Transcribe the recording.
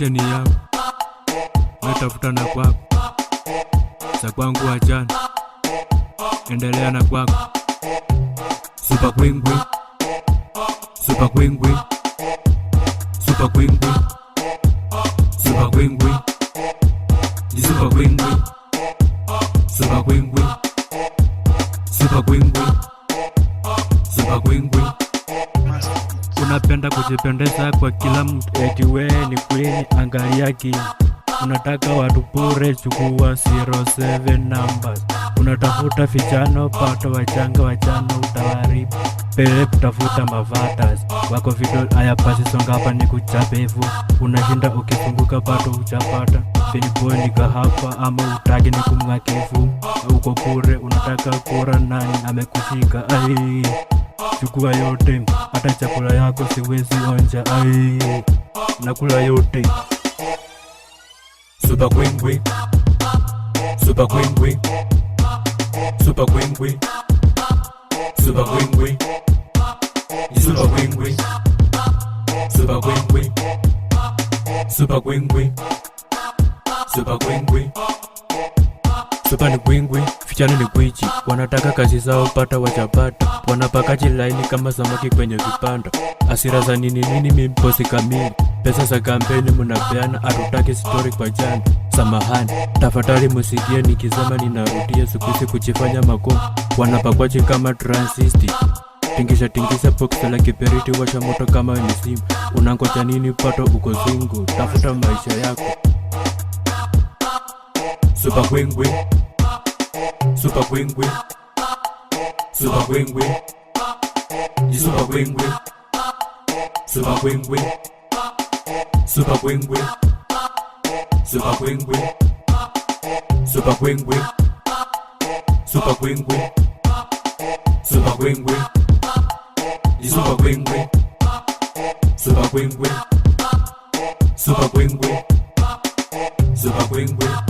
maisha ni yangu, wetafuta na kwako, za kwangu wachana, endelea na kwako. Super Queen Queen, Super Queen Queen, Super Queen Queen, Super Queen Queen, Super Queen Queen, Super Queen Queen, Super Queen Queen, Super Queen Queen. Unapenda kujipendeza kwa kila mtu, eti wewe ni queen, angalia kini. Unataka watu bure, chukua 07 numbers. Unatafuta vijana, pata wachanga utawaribu. Pele kutafuta mavatas wako video haya pasi, songa hapa ni kuchapevu. Unashinda ukifunguka pato uchapata. Finiboy nika hapa ama utagi ni kumwakifu. Uko bure, unataka kura, nani amekushika? Ai, chukua yote, hata chakula yako siwezi onja. Ai, nakula yote. Super Queen Queen, Super Queen Queen, Super Queen Queen, Super Queen Queen, Super Queen Queen, Super Queen Queen, Super Queen Queen, Super Queen Queen. Super ni Queen Queen, fichani ni kwichi. Wanataka kazi zao pata wachapata. Wanapakaji laini kama samaki kwenye vipanda. Asira za nini mimposi kamili. Pesa za kampeni munapeana, atutaki story kwa jana. Samahani, tafadhali musikie nikisema ninarudia, sikuisi kuchifanya makomu. Wanapakwaji kama transistor. Tingisha box la kiperiti, washa moto kama ni simu. Unangoja nini pato uko single, tafuta maisha yako. Super Queen Queen, Super Queen Queen, Super Queen Queen, Super Queen Queen, Super Queen Queen, Super Queen Queen, Super Queen Queen, Super Queen Queen, Super Queen Queen, Super Queen Queen, Super Queen Queen, Super Queen Queen, Super Queen Queen, Super Queen Queen.